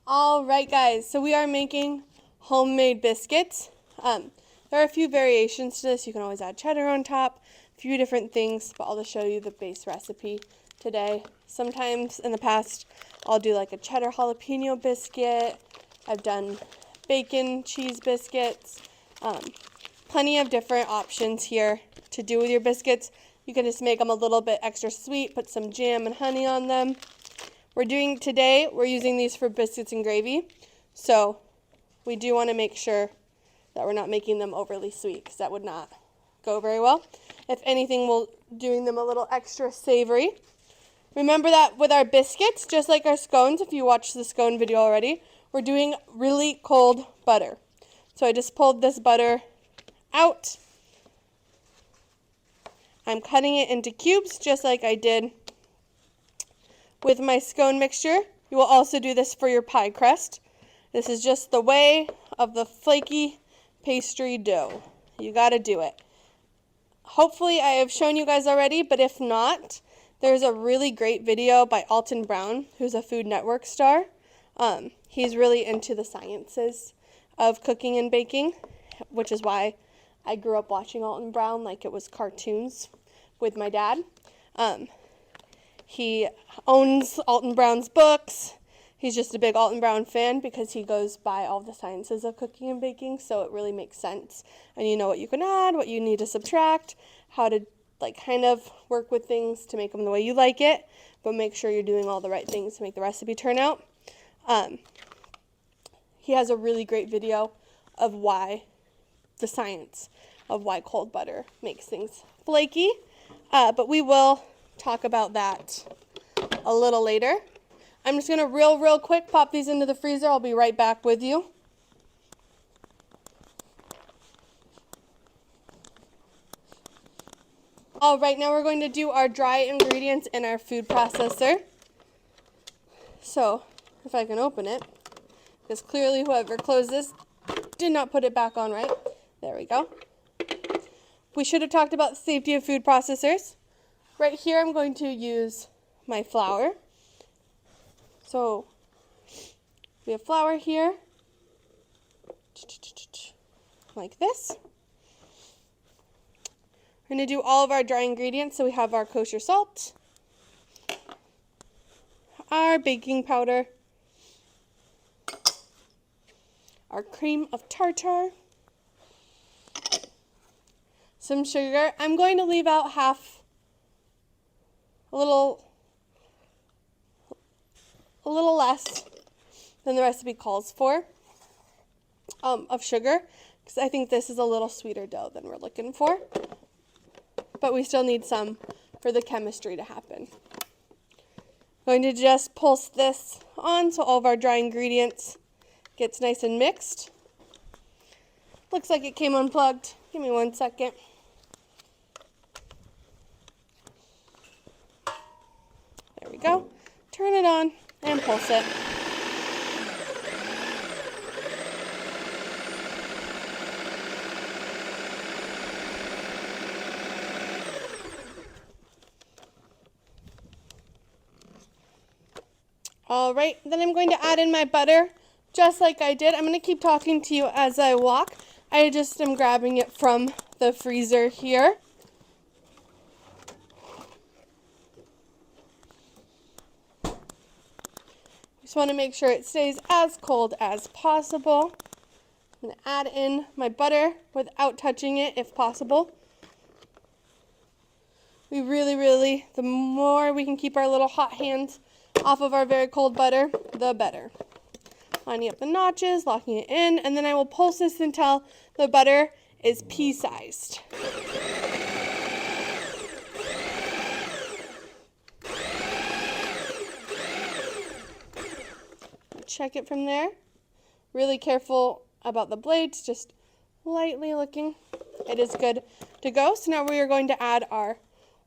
All right, guys, so we are making homemade biscuits. There are a few variations to this. You can always add cheddar on top, a few different things, but I'll just show you the base recipe today. Sometimes in the past, I'll do like a cheddar jalapeno biscuit. I've done bacon cheese biscuits. Plenty of different options here to do with your biscuits. You can just make them a little bit extra sweet, put some jam and honey on them. We're using these for biscuits and gravy, so we do want to make sure that we're not making them overly sweet because that would not go very well. If anything, we're doing them a little extra savory. Remember that with our biscuits, just like our scones, if you watched the scone video already, we're doing really cold butter. So I just pulled this butter out. I'm cutting it into cubes just like I did with my scone mixture. You will also do this for your pie crust. This is just the way of the flaky pastry dough. You got to do it. Hopefully I have shown you guys already, but if not, there's a really great video by Alton Brown, who's a Food Network star. He's really into the sciences of cooking and baking, which is why I grew up watching Alton Brown like it was cartoons with my dad. He owns Alton Brown's books. He's just a big Alton Brown fan because he goes by all the sciences of cooking and baking, so it really makes sense. And you know what you can add, what you need to subtract, how to kind of work with things to make them the way you like it, but make sure you're doing all the right things to make the recipe turn out. He has a really great video of the science of why cold butter makes things flaky, but we will talk about that a little later. I'm just going to real quick pop these into the freezer. I'll be right back with you. All right, now we're going to do our dry ingredients in our food processor. So, if I can open it, because clearly whoever closed this did not put it back on right. There we go. We should have talked about the safety of food processors. Right here, I'm going to use my flour. So, we have flour here, like this. We're going to do all of our dry ingredients. So we have our kosher salt, our baking powder, our cream of tartar, some sugar. I'm going to leave out a little less than the recipe calls for of sugar, because I think this is a little sweeter dough than we're looking for. But we still need some for the chemistry to happen. I'm going to just pulse this on so all of our dry ingredients gets nice and mixed. Looks like it came unplugged. Give me 1 second. There we go. Turn it on and pulse it. All right, then I'm going to add in my butter just like I did. I'm going to keep talking to you as I walk. I just am grabbing it from the freezer here. Just want to make sure it stays as cold as possible. I'm going to add in my butter without touching it if possible. We really, the more we can keep our little hot hands off of our very cold butter, the better. Lining up the notches, locking it in, and then I will pulse this until the butter is pea-sized. Check it from there. Really careful about the blades, just lightly looking. It is good to go. So now we are going to add our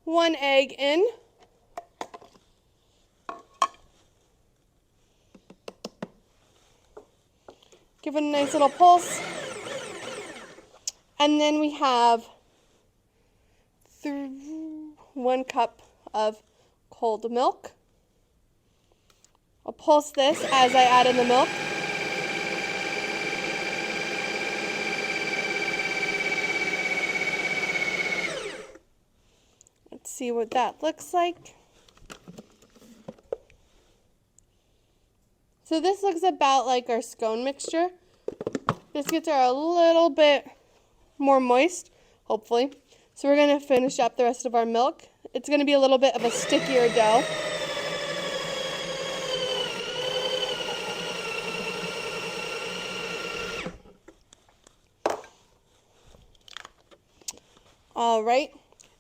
1 egg in. Give it a nice little pulse. And then we have 1 cup of cold milk. I'll pulse this as I add in the milk. Let's see what that looks like. So this looks about like our scone mixture. Biscuits are a little bit more moist, hopefully. So we're going to finish up the rest of our milk. It's going to be a little bit of a stickier dough. All right.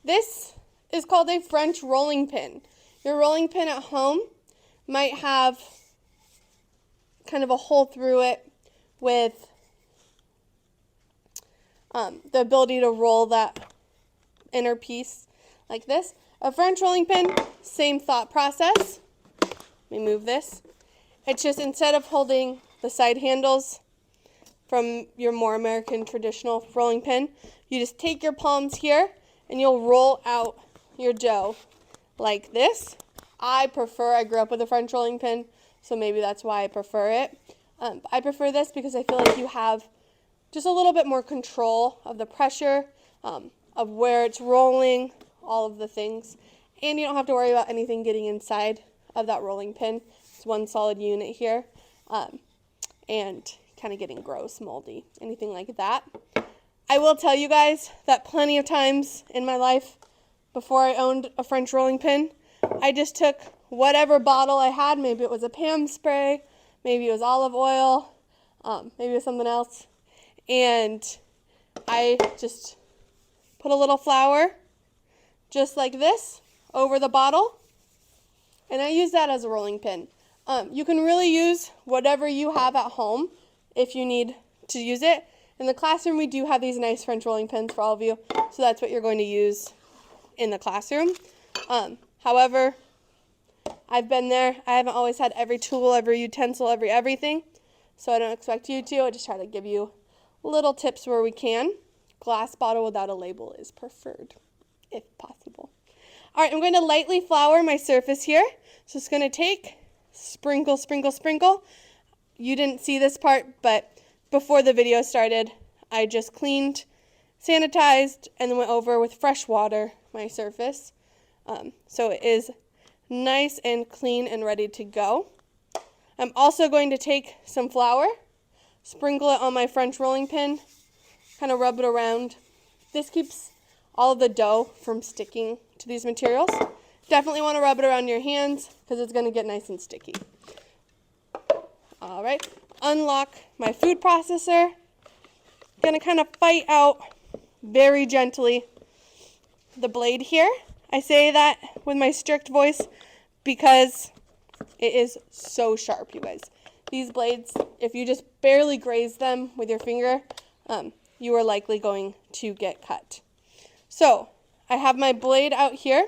This is called a French rolling pin. Your rolling pin at home might have kind of a hole through it with the ability to roll that inner piece like this. A French rolling pin, same thought process. Let me move this. It's just instead of holding the side handles from your more American traditional rolling pin, you just take your palms here and you'll roll out your dough like this. I grew up with a French rolling pin, so maybe that's why I prefer it. I prefer this because I feel like you have just a little bit more control of the pressure, of where it's rolling, all of the things. And you don't have to worry about anything getting inside of that rolling pin. It's one solid unit here. And kind of getting gross, moldy, anything like that. I will tell you guys that plenty of times in my life before I owned a French rolling pin, I just took whatever bottle I had. Maybe it was a Pam spray, maybe it was olive oil, maybe it was something else. And I just put a little flour, just like this, over the bottle. And I use that as a rolling pin. You can really use whatever you have at home if you need to use it. In the classroom, we do have these nice French rolling pins for all of you, so that's what you're going to use in the classroom. However, I've been there. I haven't always had every tool, every utensil, everything, so I don't expect you to. I just try to give you little tips where we can. Glass bottle without a label is preferred, if possible. All right, I'm going to lightly flour my surface here. So it's going to take, sprinkle, sprinkle, sprinkle. You didn't see this part, but before the video started, I just cleaned, sanitized, and then went over with fresh water my surface. So it is nice and clean and ready to go. I'm also going to take some flour, sprinkle it on my French rolling pin, kind of rub it around. This keeps all of the dough from sticking to these materials. Definitely want to rub it around your hands because it's going to get nice and sticky. All right, unlock my food processor. Going to kind of fight out very gently the blade here. I say that with my strict voice because it is so sharp, you guys. These blades, if you just barely graze them with your finger, you are likely going to get cut. So I have my blade out here.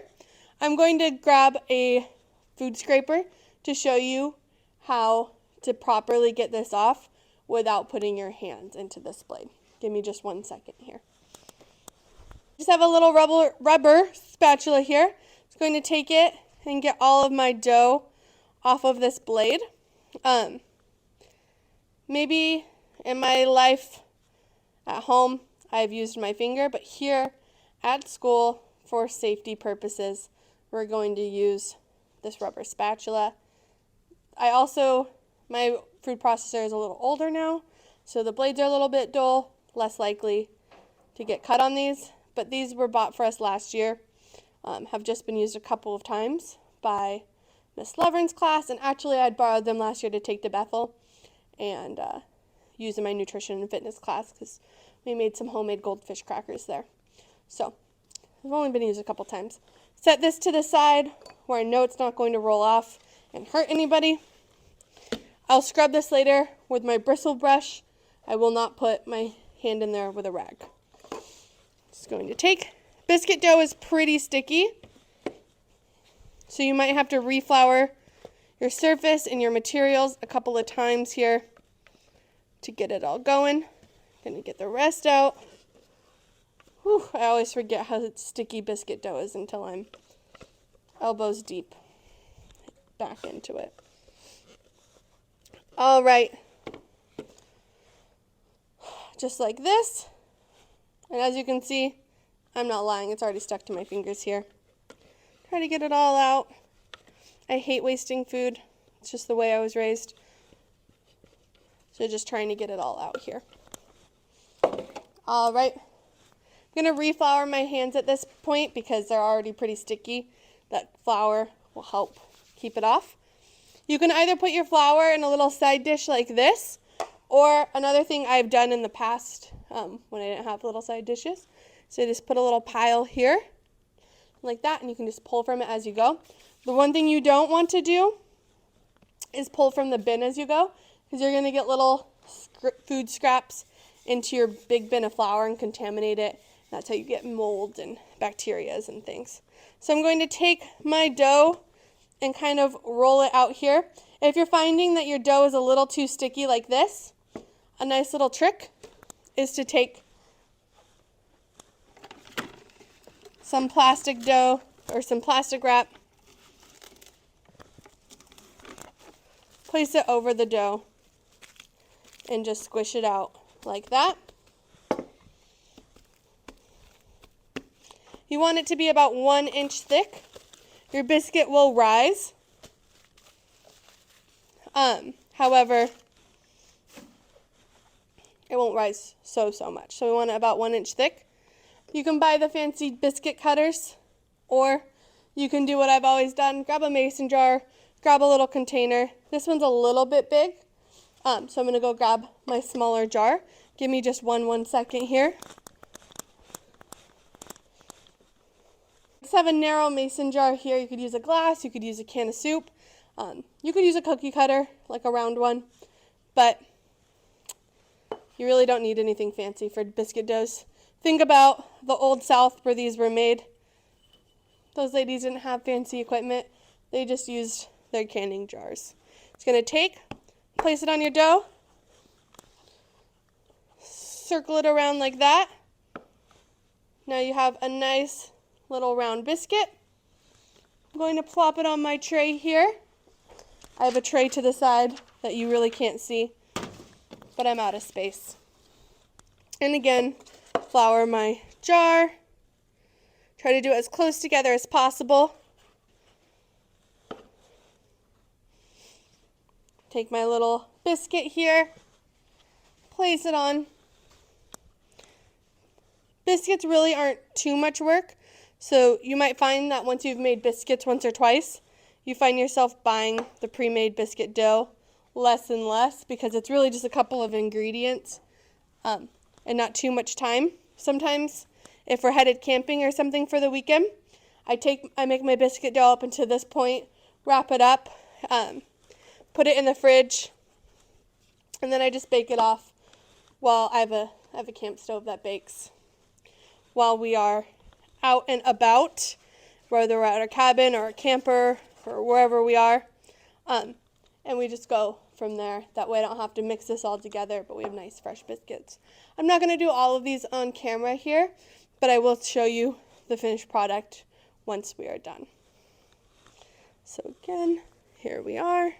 I'm going to grab a food scraper to show you how to properly get this off without putting your hands into this blade. Give me just 1 second here. Just have a little rubber spatula here. It's going to take it and get all of my dough off of this blade. Maybe in my life at home, I've used my finger, but here at school, for safety purposes, we're going to use this rubber spatula. My food processor is a little older now, so the blades are a little bit dull, less likely to get cut on these, but these were bought for us last year, have just been used a couple of times by Miss Lovern's class, and actually I'd borrowed them last year to take to Bethel and use in my nutrition and fitness class because we made some homemade goldfish crackers there. So I've only been used a couple times. Set this to the side where I know it's not going to roll off and hurt anybody. I'll scrub this later with my bristle brush. I will not put my hand in there with a rag. Just going to take. Biscuit dough is pretty sticky, so you might have to reflour your surface and your materials a couple of times here to get it all going. Gonna get the rest out. Whew, I always forget how sticky biscuit dough is until I'm elbows deep back into it. All right, just like this. And as you can see, I'm not lying, it's already stuck to my fingers here. Try to get it all out. I hate wasting food. It's just the way I was raised. So just trying to get it all out here. All right. I'm going to reflour my hands at this point because they're already pretty sticky. That flour will help keep it off. You can either put your flour in a little side dish like this, or another thing I've done in the past when I didn't have little side dishes. So just put a little pile here like that, and you can just pull from it as you go. The one thing you don't want to do is pull from the bin as you go, because you're going to get little food scraps into your big bin of flour and contaminate it. That's how you get mold and bacteria and things. So I'm going to take my dough and kind of roll it out here. If you're finding that your dough is a little too sticky like this, a nice little trick is to take some plastic dough or some plastic wrap, place it over the dough, and just squish it out like that. You want it to be about 1 inch thick. Your biscuit will rise. However, it won't rise so much. So we want it about 1 inch thick. You can buy the fancy biscuit cutters, or you can do what I've always done. Grab a mason jar, grab a little container. This one's a little bit big, so I'm going to go grab my smaller jar. Give me just one second here. Just have a narrow mason jar here. You could use a glass, you could use a can of soup, you could use a cookie cutter, like a round one, but you really don't need anything fancy for biscuit doughs. Think about the old South where these were made. Those ladies didn't have fancy equipment. They just used their canning jars. It's going to place it on your dough, circle it around like that. Now you have a nice little round biscuit. I'm going to plop it on my tray here. I have a tray to the side that you really can't see, but I'm out of space. And again, flour my jar. Try to do it as close together as possible. Take my little biscuit here, place it on. Biscuits really aren't too much work, so you might find that once you've made biscuits once or twice, you find yourself buying the pre-made biscuit dough less and less because it's really just a couple of ingredients and not too much time. Sometimes if we're headed camping or something for the weekend, I make my biscuit dough up until this point, wrap it up, put it in the fridge, and then I just bake it off while I have a camp stove that bakes. While we are out and about, whether we're at our cabin or a camper or wherever we are, and we just go from there. That way I don't have to mix this all together, but we have nice fresh biscuits. I'm not going to do all of these on camera here, but I will show you the finished product once we are done. So again, here we are,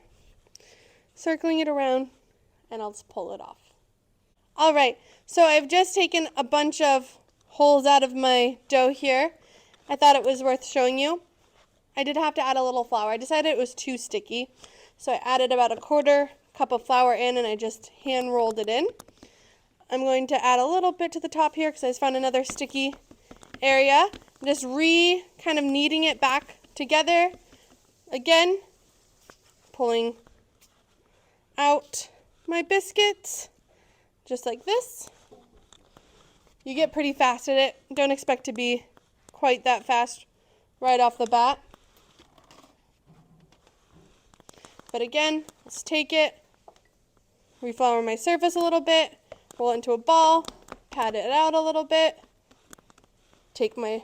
circling it around, and I'll just pull it off. All right, so I've just taken a bunch of holes out of my dough here. I thought it was worth showing you. I did have to add a little flour. I decided it was too sticky, so I added about a 1/4 cup of flour in, and I just hand rolled it in. I'm going to add a little bit to the top here because I just found another sticky area. I'm just kind of kneading it back together. Again, pulling out my biscuits just like this. You get pretty fast at it. Don't expect to be quite that fast right off the bat. But again, let's take it, reflour my surface a little bit, roll it into a ball, pat it out a little bit, take my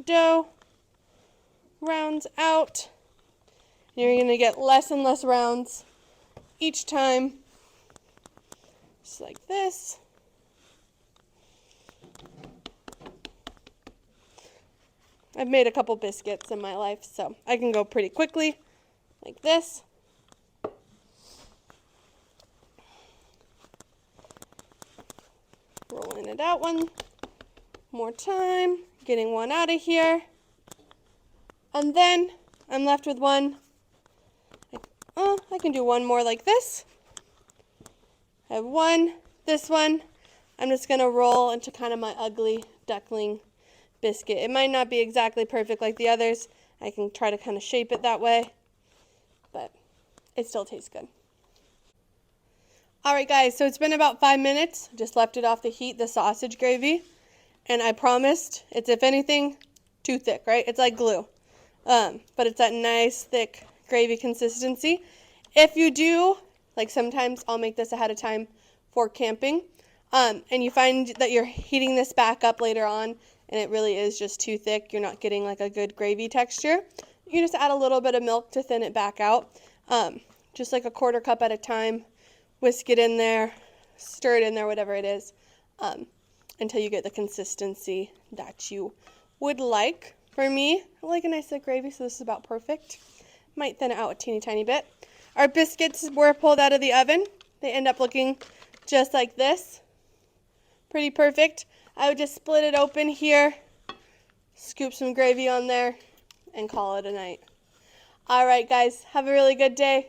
dough, rounds out. You're going to get less and less rounds each time, just like this. I've made a couple biscuits in my life, so I can go pretty quickly, like this. Thin it out one more time, getting one out of here. And then I'm left with one. I can do one more like this. I have one, this one. I'm just going to roll into kind of my ugly duckling biscuit. It might not be exactly perfect like the others. I can try to kind of shape it that way, but it still tastes good. Alright guys, so it's been about 5 minutes. Just left it off the heat, the sausage gravy. And I promised, it's if anything, too thick, right? It's like glue. But it's that nice, thick gravy consistency. If you do, like sometimes I'll make this ahead of time for camping, and you find that you're heating this back up later on, and it really is just too thick, you're not getting like a good gravy texture, you just add a little bit of milk to thin it back out, just like a 1/4 cup at a time. Whisk it in there, stir it in there, whatever it is, until you get the consistency that you would like. For me, I like a nice thick gravy, so this is about perfect. Might thin it out a teeny tiny bit. Our biscuits were pulled out of the oven. They end up looking just like this. Pretty perfect. I would just split it open here, scoop some gravy on there, and call it a night. All right, guys, have a really good day.